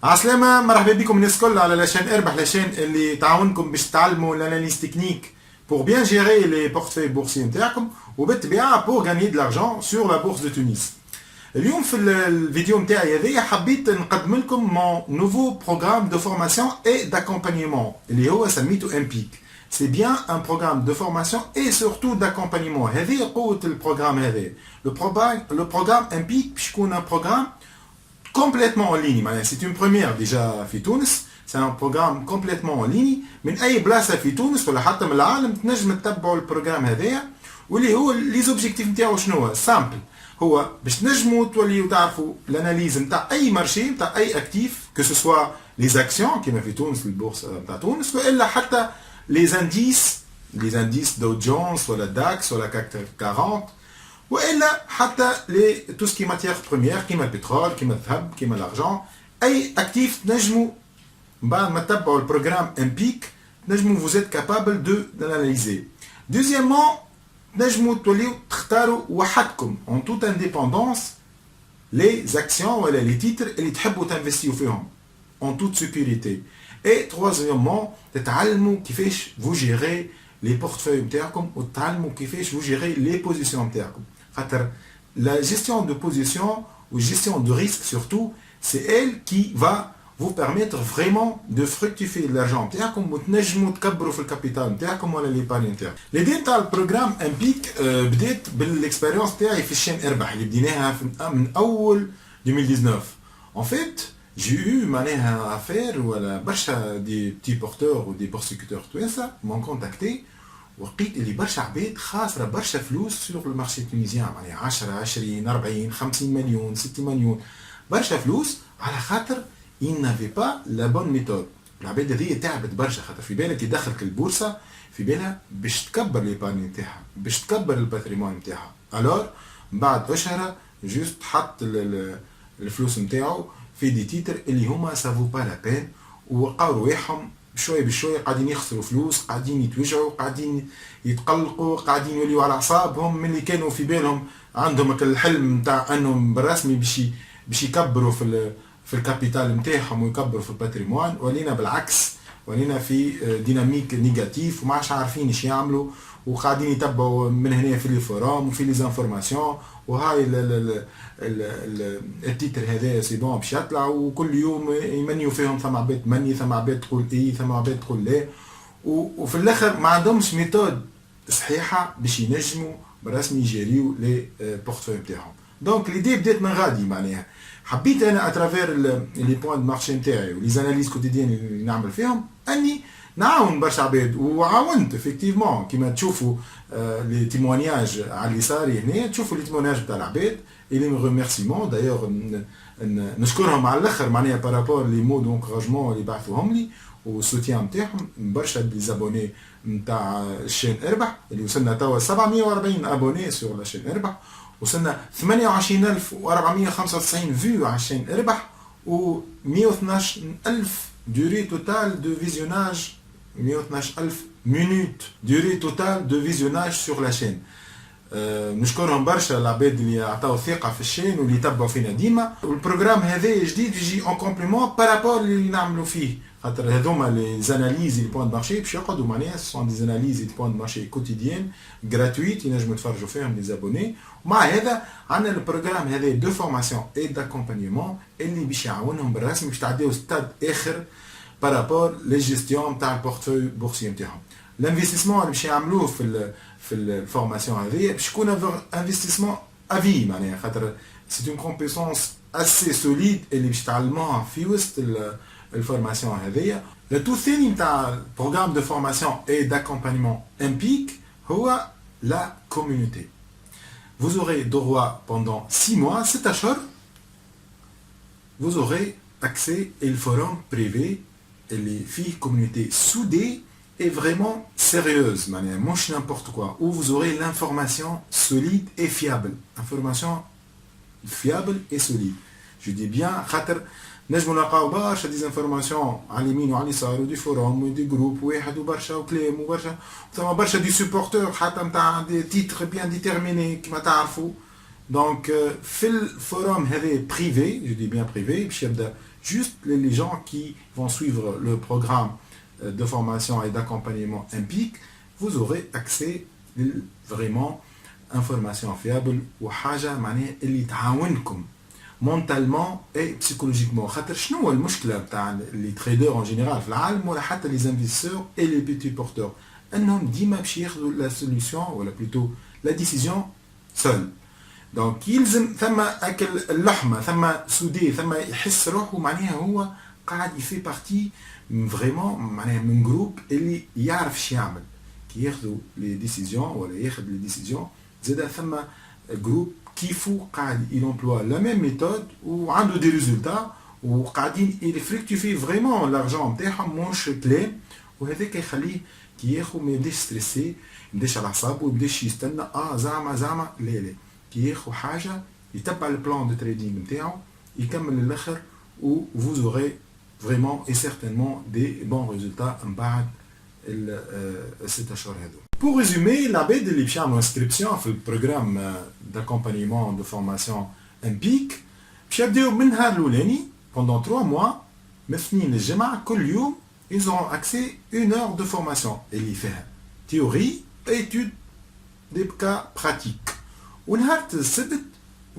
عسلامة، مرحبا بكم الناس الكل على لاشين اربح، لاشين اللي تعاونكم باش تتعلموا الاناليز تكنيك pour bien gérer les portefeuilles boursiers نتاعكم وبالطبيعة pour gagner de l'argent sur la bourse de Tunis. اليوم في الفيديو نتاعي هذايا حبيت نقدم لكم mon nouveau programme de formation et d'accompagnement اللي هو سميته MPIC. C'est bien un programme de formation et surtout d'accompagnement. هذه قوة البروغرام هذا. Le programme MPIC باش يكون un programme complètement en ligne. C'est une première déjà في تونس. C'est un programme complètement en ligne. من أي بلاصة في تونس ولا حتى من العالم تنجم تتبعوا البروغرام هذايا واللي هو لي زوبجيكتيف نتاعو شنو هو؟ سامبل. هو باش تنجموا توليو تعرفوا الاناليز نتاع اي مارشي نتاع اي اكتيف كو سو سوا لي زاكسيون كيما في تونس البورصه نتاع تونس والا حتى لي انديس دو جونز ولا داكس ولا كاك 40 والا حتى لي تو سكي ماتيير بروميير كيما البترول كيما الذهب كيما الارجون اي اكتيف تنجموا بعد ما تتبعوا البروغرام امبيك تنجموا vous êtes capable de d'analyser. Deuxièmement, تنجموا توليو تختاروا وحدكم en toute indépendance les actions ولا les titres اللي تحبوا تنفستيو فيهم en toute sécurité. Et troisièmement تتعلموا كيفاش vous gérez les portefeuilles نتاعكم وتتعلموا كيفاش vous gérez les positions نتاعكم. خاطر la gestion de position ou gestion de risque surtout c'est elle qui va vous permettre vraiment de fructifier l'argent نتاعكم وتنجموا تكبروا في الكابيتال نتاعكم ولا ليبارني نتاعكم. ليدي نتاع البروغرام امبيك بديت بالاكسبيريونس تاعي في الشين اربح اللي بديناها من اول 2019. En fait, j'ai eu معناها affaire ولا برشا des petits porteurs ou des persécuteurs توانسه m'ont contacté وقيت اللي برشا عباد خاسره برشا فلوس سور المارشي تونيزيان معناها 10 20 40 50 مليون 60 مليون برشا فلوس على خاطر il n'avait pas la bonne méthode. العباد هذه تعبت برشا خاطر في بالك يدخلك البورصه في بالها باش تكبر ليبارني نتاعها باش تكبر الباتريمون نتاعها. الور بعد اشهر جوست حط الفلوس نتاعو في دي تيتر اللي هما سافو با لا بين وقعوا رواحهم بشويه بشويه قاعدين يخسروا فلوس قاعدين يتوجعوا قاعدين يتقلقوا قاعدين يوليوا على اعصابهم من اللي كانوا في بالهم عندهم الحلم نتاع انهم بالرسمي باش يكبروا في الكابيتال نتاعهم ويكبروا في الباتريمون ولينا بالعكس ولينا في ديناميك نيجاتيف وما عادش عارفين ايش يعملوا وقاعدين يتبعوا من هنا في لي فورام وفي لي انفورماسيون وهاي التيتر هذا سي بون باش يطلع وكل يوم يمنيوا فيهم ثم عباد تمني ثم عباد تقول ايه ثم عباد تقول لا وفي الاخر ما عندهمش ميثود صحيحه باش ينجموا بالرسمي يجيريو لي بورتفوي نتاعهم. دونك ليدي بدات من غادي معناها حبيت انا اترافير لي بوين دو مارشي نتاعي ولي زاناليز كوتيديان اللي نعمل فيهم اني نعاون برشا عباد وعاونت افكتيفمون كيما تشوفوا لي تيموانياج على اليسار هنا تشوفوا لي تيموانياج تاع العباد اللي من ريميرسيمون دايوغ نشكرهم على الاخر معناها بارابور لي مو دونكوراجمون اللي بعثوهم لي والسوتيان نتاعهم برشا لي زابوني نتاع الشين اربح اللي وصلنا توا 740 ابوني سور لا شين اربح وصلنا 28495 فيو على الشين اربح و 112000 durée totale de visionnage 112000 minutes durée totale de visionnage sur la chaîne. نشكرهم برشا العباد اللي عطاو ثقه في الشين واللي يتبعوا فينا ديما والبروغرام هذا جديد يجي اون كومبليمون بارابور اللي نعملوا فيه خاطر هذوما لي زاناليز لي بوين دو مارشي باش يقعدوا معناها سون دي زاناليز لي بوين دو مارشي كوتيديان غراتويت ينجموا يتفرجوا فيهم لي زابوني ومع هذا عندنا البروغرام هذا دو فورماسيون اي داكومبانيمون اللي باش يعاونهم بالرسمي باش تعديو ستاد اخر بارابور لي جيستيون تاع البورتفوي بورسي نتاعهم. الانفستيسمون اللي باش يعملوه في الفورماسيون هذه باش يكون انفستيسمون افي معناها خاطر سي اون كومبيتونس اسي سوليد اللي باش تعلموها في وسط الفورماسيون هذه. التو الثاني نتاع البروغرام دو فورماسيون اي داكومبانيمون امبيك هو لا كوميونيتي. Vous aurez droit pendant 6 mois, 7 أشهر vous aurez accès au forum privé اللي فيه communauté soudée et vraiment sérieuse, مش n'importe quoi, où vous aurez l'information solide et fiable. Information fiable et solide. Je dis bien, خاطر نجموا نلقاو برشا ديزانفورماسيون على اليمين وعلى اليسار ودي فوروم ودي جروب واحد وبرشا وكلام وبرشا ثم برشا دي سوبورتور حتى نتاع دي تيتر بيان ديتيرميني كما تعرفوا. دونك في الفوروم هذا بريفي جو دي بيان بريفي باش يبدا juste les gens qui vont suivre le programme de formation et d'accompagnement EMPIC, vous aurez accès vraiment information fiable ou حاجة معناها اللي تعاونكم mentalement et psychologiquement. خاطر شنو هو المشكلة بتاع les traders en général في العالم ولا حتى les investisseurs et les petits porteurs انهم ديما باش ياخذوا la solution ولا plutôt la décision seul. دونك يلزم ثم اكل اللحمه ثم سودي ثم يحس روحه معناها هو قاعد يفي بارتي فريمون معناها من جروب اللي يعرف اش يعمل كي ياخذوا لي ديسيزيون ولا ياخذ لي ديسيزيون زاد ثم جروب كيفو قاعد يلومبلوا لا ميم ميثود وعنده دي ريزولتا وقاعدين يفريكتيفي فريمون لارجون نتاعهم مش كلام وهذاك يخليه كي ياخذ ما يبداش ستريسي ما يبداش على اعصابه ويبداش يستنى زعما لا كي ياخذ حاجه يتبع البلان دو تريدينغ نتاعو يكمل للاخر و vous aurez vraiment et certainement des bons résultats من بعد الست اشهر هذو. Pour résumer, العباد اللي باش يعملوا انسكريبسيون في البروغرام d'accompagnement de formation EMPIC باش يبداو من النهار الاولاني pendant 3 mois من الاثنين للجمعه كل يوم ils auront accès 1 heure de formation اللي فيها théorie étude des cas pratiques. ونهار السبت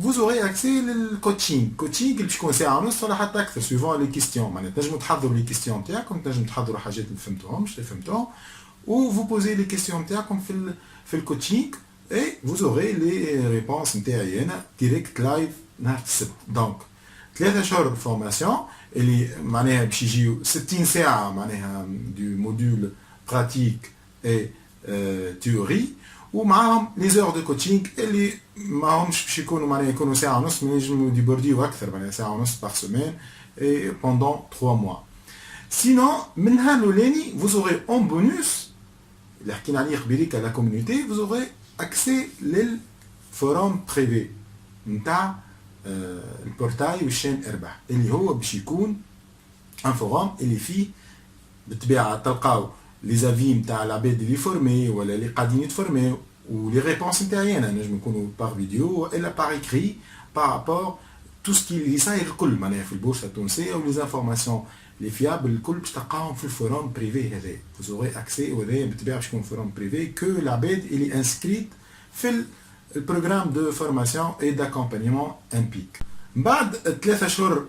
vous aurez accès للكوتشينغ اللي باش يكون ساعه ونص ولا حتى اكثر سوفون لي كيستيون معناتها تنجموا تحضروا لي كيستيون نتاعكم تنجموا تحضروا حاجات اللي فهمتوهمش اللي فهمتوهم و vous posez les questions نتاعكم في الكوتشينغ et vous aurez les réponses نتاعي انا ديريكت لايف نهار السبت. دونك 3 شهور فورماسيون اللي معناها باش يجيو 60 ساعه معناها دو موديول براتيك اي تيوري ومعاهم لي زور دو كوتشينغ اللي ماهمش باش يكونوا معناها يكونوا ساعه ونص من ينجموا ديبورديو اكثر معناها ساعه ونص بار سيمين اي بوندون 3 موا. سينون من النهار الاولاني vous aurez en bonus اللي حكينا عليه خبيريك على كوميونيتي vous aurez accès للفوروم بريفي نتاع البورتاي والشين اربح اللي هو باش يكون ان فوروم اللي فيه بالطبيعه تلقاو لي زافي نتاع العباد اللي فورمي ولا اللي قاعدين يتفورميو ولي ريبونس نتاعي انا نجم يكونوا بار فيديو والا بار ايكري بارابور تو سكي اللي صاير الكل معناها في البورصه التونسيه ولي زانفورماسيون لي فيابل الكل باش تلقاهم في الفوروم بريفي هذا فوزوري اكسي وهذا بالطبيعه باش يكون فوروم بريفي كو العباد اللي انسكريت في البروغرام دو فورماسيون اي داكومبانيمون امبيك. بعد 3 شهور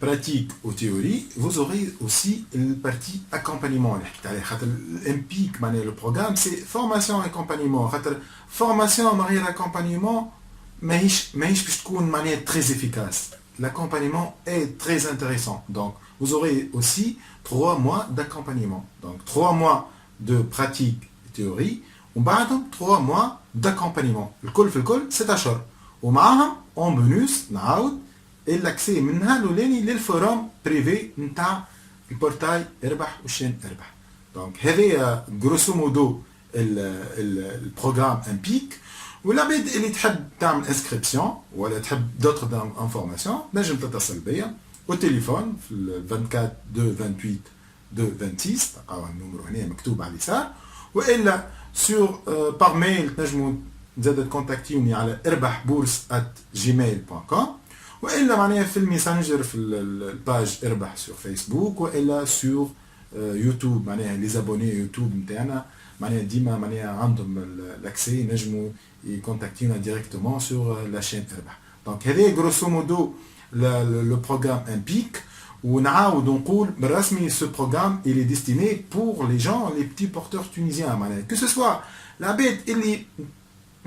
pratique ou théorie, vous aurez aussi une partie accompagnement. L'EMPIC, le programme, c'est formation et accompagnement. Formation et accompagnement, mais de manière très efficace. L'accompagnement est très intéressant. Donc, vous aurez aussi 3 mois d'accompagnement. Donc, 3 mois de pratique et théorie, ou 3 mois d'accompagnement. Le col, c'est à chor. Ou en bonus, l'accès منها الاولاني للفوروم بريفي نتاع البورتاي اربح والشين اربح. دونك هذايا غروسو مودو البروغرام امبيك. والعباد اللي تحب تعمل انسكريبسيون ولا تحب دوتر انفورماسيون نجم تتصل بيا والتليفون في 24 2 28 2 26 تلقاو النمرو هنا مكتوب على اليسار والا سور بار ميل تنجموا زاد تكونتاكتيوني على irbahbourse@gmail.com والا معناها في الميسنجر في الباج اربح سور فيسبوك والا سور يوتيوب معناها لي زابوني يوتيوب نتاعنا معناها ديما معناها عندهم الاكسي نجموا يكونتاكتينا ديريكتومون سور لا شين اربح. دونك هذا غروسو مودو لو بروغرام امبيك. ونعاود نقول بالرسمي سو بروغرام il est destiné pour les gens les petits porteurs tunisiens معناها كو سو سوا العباد اللي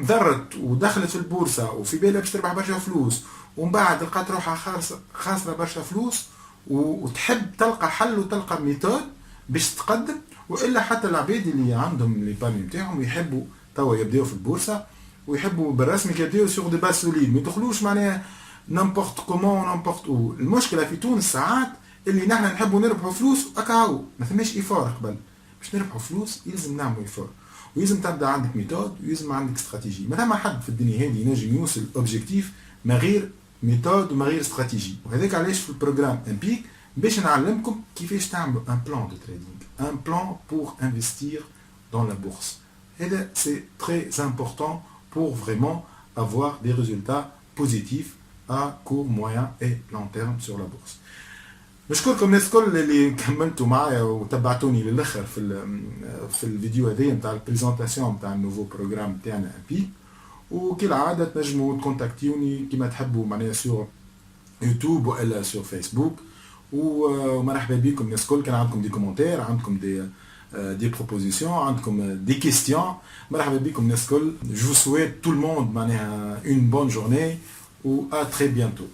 ضرت ودخلت في البورصه وفي بالها باش تربح برشا فلوس ومن بعد لقات روحها خاسره برشا فلوس وتحب تلقى حل وتلقى ميثود باش تقدم والا حتى العباد اللي عندهم لي بامي نتاعهم يحبوا توا يبداو في البورصه ويحبوا بالرسمي يبداو سوغ دي باس سوليد ما يدخلوش معناها نامبورت كومون نامبورت او. المشكله في تونس ساعات اللي نحن نحبوا نربحوا فلوس اكاو ما ثماش ايفور قبل باش نربحوا فلوس يلزم نعملوا ايفور ويلزم تبدا عندك ميثود ويلزم عندك استراتيجي. ما ثم حد في الدنيا هذه ينجم يوصل اوبجيكتيف ما غير ميثود وما غير استراتيجي. وهذاك علاش في البروغرام امبيك باش نعلمكم كيفاش تعملوا ان بلان دو تريدينغ ان بلان بور انفستير دون لا بورصه. هذا سي تري امبورطون pour vraiment avoir des résultats positifs à court, moyen et long terme sur la bourse. نشكركم الناس الكل اللي كملتوا معايا وتبعتوني للاخر في الفيديو هذا نتاع البريزونطاسيون نتاع النوفو بروغرام تاعنا بي. وكالعاده تنجموا تكونتاكتيوني كيما تحبوا معناها سور يوتيوب والا سور فيسبوك. ومرحبا بكم الناس الكل. كان عندكم دي كومنتير، عندكم دي بروبوزيسيون، عندكم دي كيستيون، مرحبا بكم الناس الكل. جو سويت تو الموند معناها اون بون جورني و ا تري بيانتو.